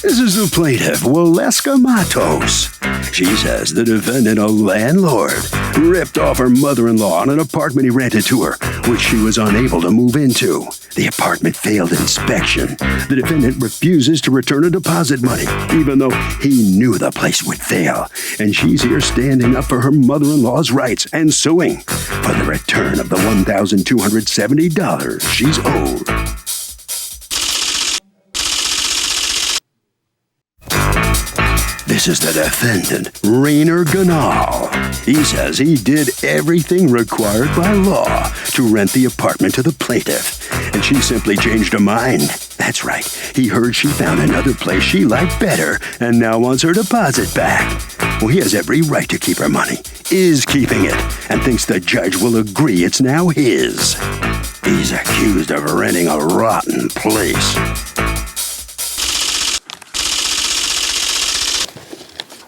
This is the plaintiff, Waleska Matos. She says the defendant, a landlord, ripped off her mother-in-law on an apartment he rented to her, which she was unable to move into. The apartment failed inspection. The defendant refuses to return her deposit money, even though he knew the place would fail. And she's here standing up for her mother-in-law's rights and suing for the return of the $1,270 she's owed. This is the defendant, Rainer Ganal. He says he did everything required by law to rent the apartment to the plaintiff, and she simply changed her mind. That's right. He heard she found another place she liked better and now wants her deposit back. Well, he has every right to keep her money, is keeping it, and thinks the judge will agree it's now his. He's accused of renting a rotten place.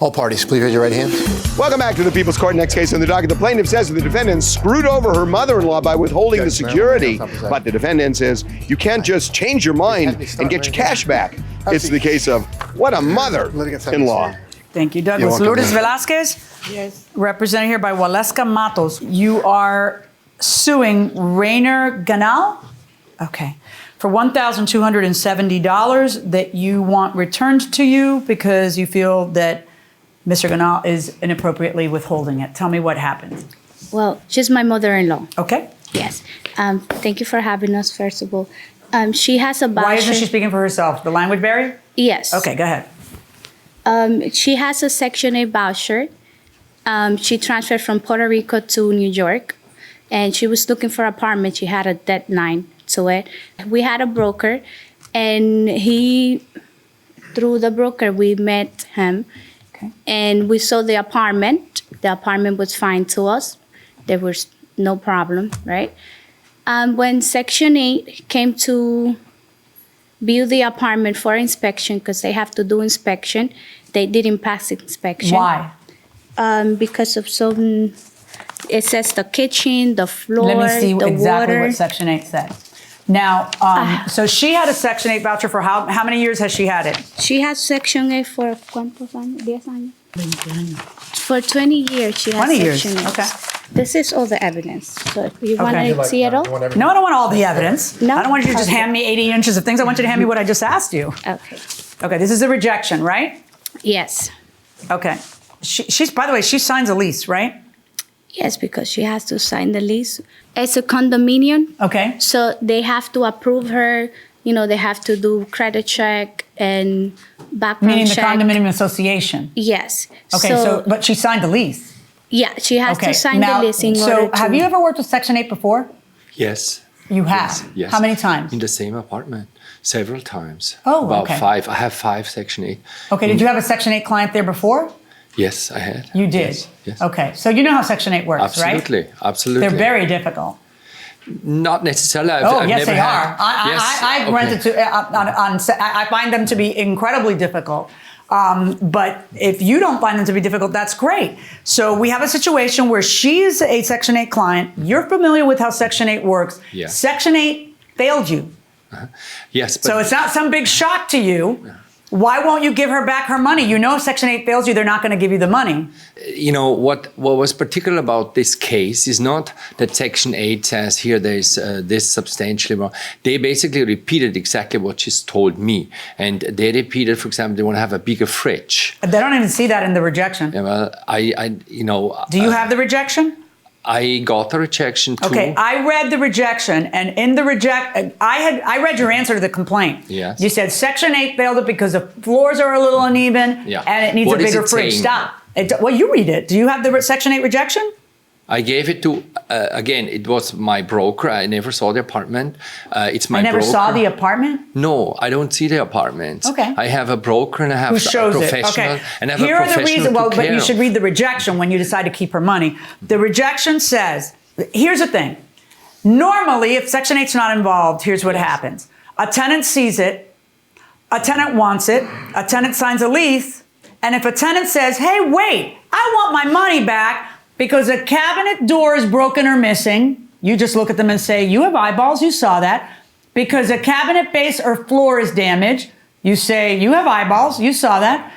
All parties, please raise your right hand. Welcome back to the People's Court. Next case on the docket. The plaintiff says the defendant screwed over her mother-in-law by withholding the security. But the defendant says you can't just change your mind and get your cash back. It's the case of what a mother-in-law. Thank you, Douglas. Lourdes Velasquez? Yes. Represented here by Waleska Matos. You are suing Rainer Ganal? Okay. For $1,270 that you want returned to you because you feel that Mr. Ganal is inappropriately withholding it. Tell me what happened. Well, she's my mother-in-law. Okay. Yes. Thank you for having us, first of all. She has a voucher. Why isn't she speaking for herself? The language barrier? Yes. Okay, go ahead. She has a Section 8 voucher. She transferred from Puerto Rico to New York, and she was looking for an apartment. She had a deadline to it. We had a broker, and through the broker, we met him. Okay. And we saw the apartment. The apartment was fine to us. There was no problem, right? When Section 8 came to view the apartment for inspection, because they have to do inspection, they didn't pass inspection. Why? Because of some, it says the kitchen, the floor, Let me see the exactly water. what Section 8 says. Now, so she had a Section 8 voucher for how many years has she had it? She has Section 8 for ¿cuántos años? 10 años. 20 años. For 20 years she has 20 years, Section 8. okay. This is all the evidence. So if you want to see it all? No, I don't want all the evidence. No? I don't want you to just hand me 80 inches of things. I want you to hand me what I just asked you. Okay. Okay, this is a rejection, right? Yes. Okay. She's, by the way, she signs a lease, right? Yes, because she has to sign the lease. It's a condominium. Okay. So they have to approve her. You know, they have to do credit check and background Meaning check. the condominium association. Yes. Okay, so but she signed the lease. Yeah, she has to sign the lease in order So to. have you ever worked with Section 8 before? Yes. You have? Yes. How many times? In the same apartment, several times. Oh, About okay. 5. I have 5 Section 8. Okay, did you have a Section 8 client there before? Yes, I had. You did? Yes. Okay, so you know how Section 8 works, Absolutely. right? Absolutely. They're very difficult. Not necessarily. Yes, never they had. are. I okay. rented to. I find them to be incredibly difficult. But if you don't find them to be difficult, that's great. So we have a situation where she's a Section 8 client. You're familiar with how Section 8 works. Yeah. Section 8 failed you. Yes. But So it's not some big shock to you. Why won't you give her back her money? You know if Section 8 fails you, they're not going to give you the money. you know, what was particular about this case is not that Section 8 says here there's this substantially wrong. They basically repeated exactly what she's told me. And they repeated, for example, they want to have a bigger fridge. They don't even see that in the rejection. Yeah, well, you know. Do you have the rejection? I got the rejection too. Okay, I read the rejection, and in the I read your answer to the complaint. Yes. You said Section 8 failed it because the floors are a little uneven, Yeah. and it needs What a is bigger it fridge. saying? Stop. Well, you read it. Do you have the Section 8 rejection? I gave it to, again, it was my broker. I never saw the apartment. It's my broker. I never saw the apartment? No, I don't see the apartments. Okay. I have a broker and I have Who a shows it? professional. Okay. And I have Here a are the professional reasons. Well, to but care you should of. read the rejection when you decide to keep her money. The rejection says, here's the thing. Normally, if Section 8's not involved, here's what happens. A tenant sees it. A tenant wants it. A tenant signs a lease. And if a tenant says, hey, wait, I want my money back because a cabinet door is broken or missing, you just look at them and say, you have eyeballs, you saw that. Because a cabinet base or floor is damaged, You say, you have eyeballs, you saw that.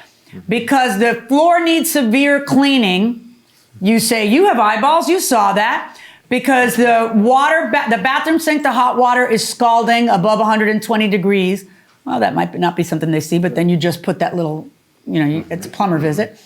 Because the floor needs severe cleaning, you say, you have eyeballs, you saw that. Because the the bathroom sink, the hot water is scalding above 120 degrees. Well, that might not be something they see, but then you just put that little, it's a plumber visit.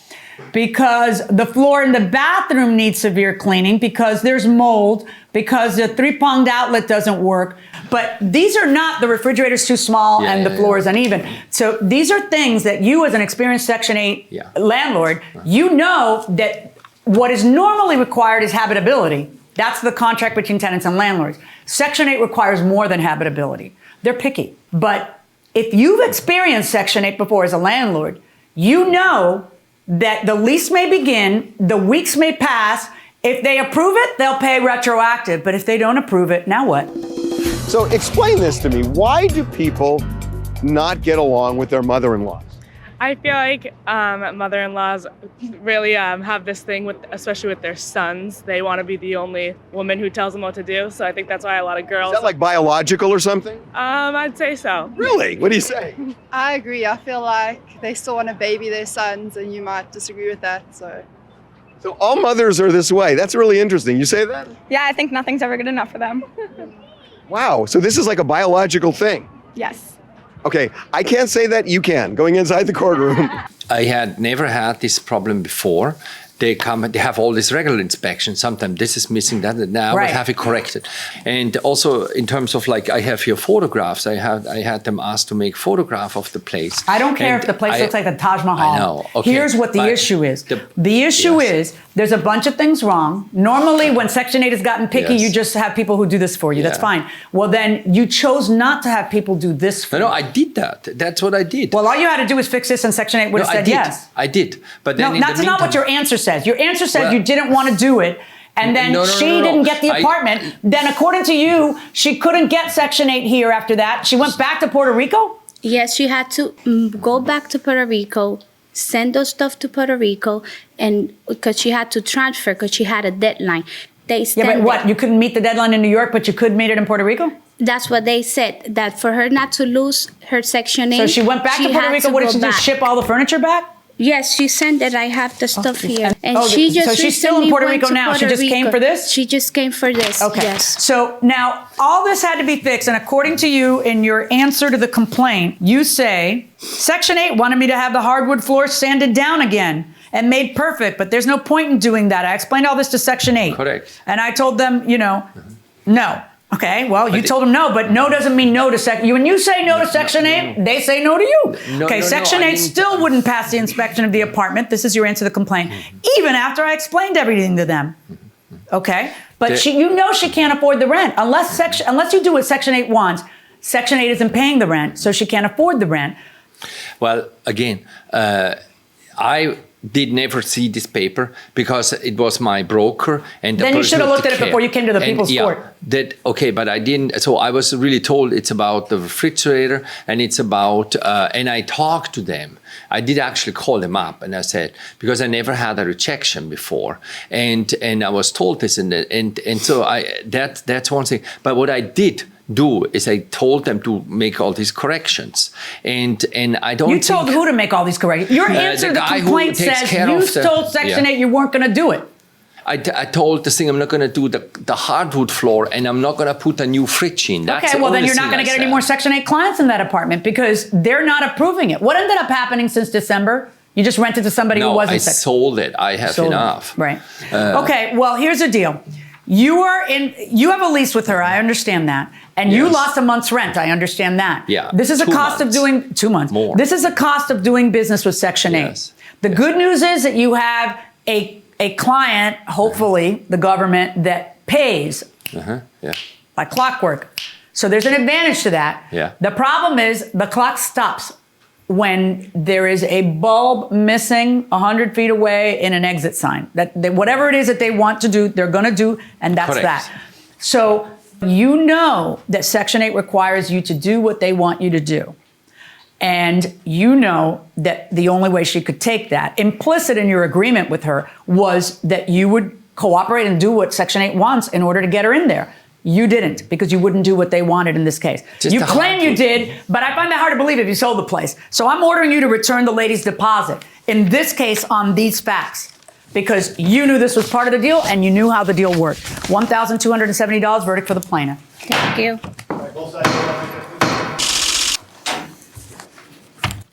Because the floor in the bathroom needs severe cleaning, because there's mold, because the 3-pronged outlet doesn't work. But these are not, the refrigerator's too small and the floor is uneven. So these are things that you, as an experienced Section 8 landlord, you know that what is normally required is habitability. That's the contract between tenants and landlords. Section 8 requires more than habitability. They're picky. But if you've experienced Section 8 before as a landlord, you know that the lease may begin, the weeks may pass. If they approve it, they'll pay retroactive. But if they don't approve it, now what? So explain this to me. Why do people not get along with their mother-in-laws? I feel like mother-in-laws really have this thing especially with their sons. They want to be the only woman who tells them what to do. So I think that's why a lot of girls. Is that like biological or something? I'd say so. Really? What do you say? I agree. I feel like they still want to baby their sons, and you might disagree with that. So all mothers are this way. That's really interesting. You say that? Yeah, I think nothing's ever good enough for them. Wow. So this is like a biological thing. Yes. Okay, I can't say that, you can, going inside the courtroom. I had never had this problem before. They have all these regular inspections. Sometimes this is missing, that, and now I would have it corrected. And also in terms of like, I have here photographs. I had them asked to make photograph of the place. I don't care if the place looks like the Taj Mahal. I know. Okay. Here's what the issue is. The issue is there's a bunch of things wrong. Normally when Section 8 has gotten picky, you just have people who do this for you. That's fine. Well, then you chose not to have people do this for you. No, I did that. That's what I did. Well, all you had to do was fix this and Section 8 would have said yes. I did. But then that's not what your answer says. Your answer says you didn't want to do it. And then she didn't get the apartment. Then according to you, she couldn't get Section 8 here after that. She went back to Puerto Rico? Yes, she had to go back to Puerto Rico, send those stuff to Puerto Rico, and because she had to transfer because she had a deadline. But what? You couldn't meet the deadline in New York, but you could meet it in Puerto Rico? That's what they said, that for her not to lose her Section 8. So she went back to Puerto Rico. What did she just ship all the furniture back? Yes, she sent it. I have the stuff here. And so she's still in Puerto Rico now. She just came for this? She just came for this, okay. Yes. So now all this had to be fixed. And according to you, in your answer to the complaint, you say, Section 8 wanted me to have the hardwood floor sanded down again and made perfect, but there's no point in doing that. I explained all this to Section 8. Correct. And I told them, no. Okay, well, you told them no, but no doesn't mean no to Section. When you say no to Section 8, they say no to you. Section 8 still wouldn't pass the inspection of the apartment. This is your answer to the complaint, even after I explained everything to them. Okay, but she can't afford the rent unless you do what Section 8 wants. Section 8 isn't paying the rent, so she can't afford the rent. Well, again, I did never see this paper because it was my broker and then you should have looked at it before you came to the People's Court. But I didn't. So I was really told it's about the refrigerator and it's about. And I talked to them. I did actually call them up and I said, because I never had a rejection before, and I was told this and so that's one thing. But what I did do is I told them to make all these corrections, and I don't. You told who to make all these corrections? Your answer to the complaint says you told Section 8 you weren't going to do it. I told the thing I'm not going to do the hardwood floor and I'm not going to put a new fridge in. That's okay, well then you're not going to get any more Section 8 clients in that apartment because they're not approving it. What ended up happening since December? You just rented to somebody who wasn't. I sold it. I have enough. Right. Okay. Well, here's the deal. You have a lease with her. I understand that. And you lost a month's rent. I understand that. Yeah. This is a cost of doing 2 months. More. This is a cost of doing business with Section 8. The good news is that you have a client, hopefully the government, that pays like clockwork. So there's an advantage to that. Yeah. The problem is the clock stops when there is a bulb missing 100 feet away in an exit sign. That whatever it is that they want to do, they're going to do, and that's that. So you know that Section 8 requires you to do what they want you to do. And you know that the only way she could take that, implicit in your agreement with her, was that you would cooperate and do what Section 8 wants in order to get her in there. You didn't, because you wouldn't do what they wanted in this case. You claim you did, but I find that hard to believe if you sold the place. So I'm ordering you to return the lady's deposit, in this case on these facts, because you knew this was part of the deal and you knew how the deal worked. $1,270 verdict for the plaintiff. Thank you.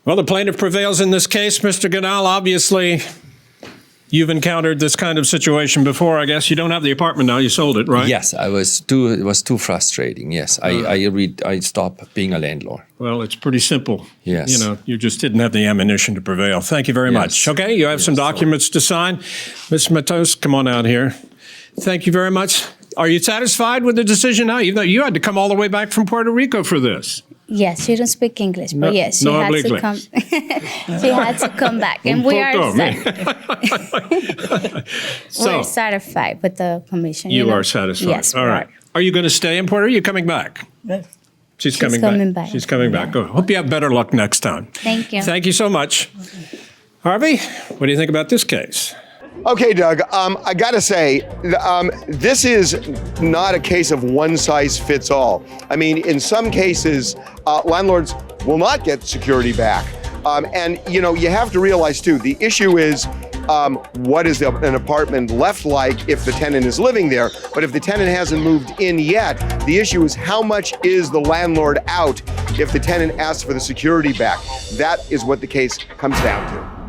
Well, the plaintiff prevails in this case. Mr. Ganal, obviously, you've encountered this kind of situation before. I guess you don't have the apartment now. You sold it, right? Yes, it was too frustrating. Yes, I stopped being a landlord. Well, it's pretty simple. Yes. You know, you just didn't have the ammunition to prevail. Thank you very much. Okay, you have some documents to sign. Ms. Matos, come on out here. Thank you very much. Are you satisfied with the decision now? Even though you had to come all the way back from Puerto Rico for this. Yes, she don't speak English, but yes, she had to come. She had to come back, and we are we're satisfied with the commission. You are satisfied. Yes. All right. Are you going to stay in Puerto Rico? Are you coming back? Yes. She's coming back. She's coming back. Good. Hope you have better luck next time. Thank you. Thank you so much. Harvey, what do you think about this case? Okay, Doug, I gotta say, this is not a case of one size fits all. I mean, in some cases, landlords will not get security back. And, you know, you have to realize too, the issue is, what is an apartment left like if the tenant is living there? But if the tenant hasn't moved in yet, the issue is how much is the landlord out if the tenant asks for the security back? That is what the case comes down to.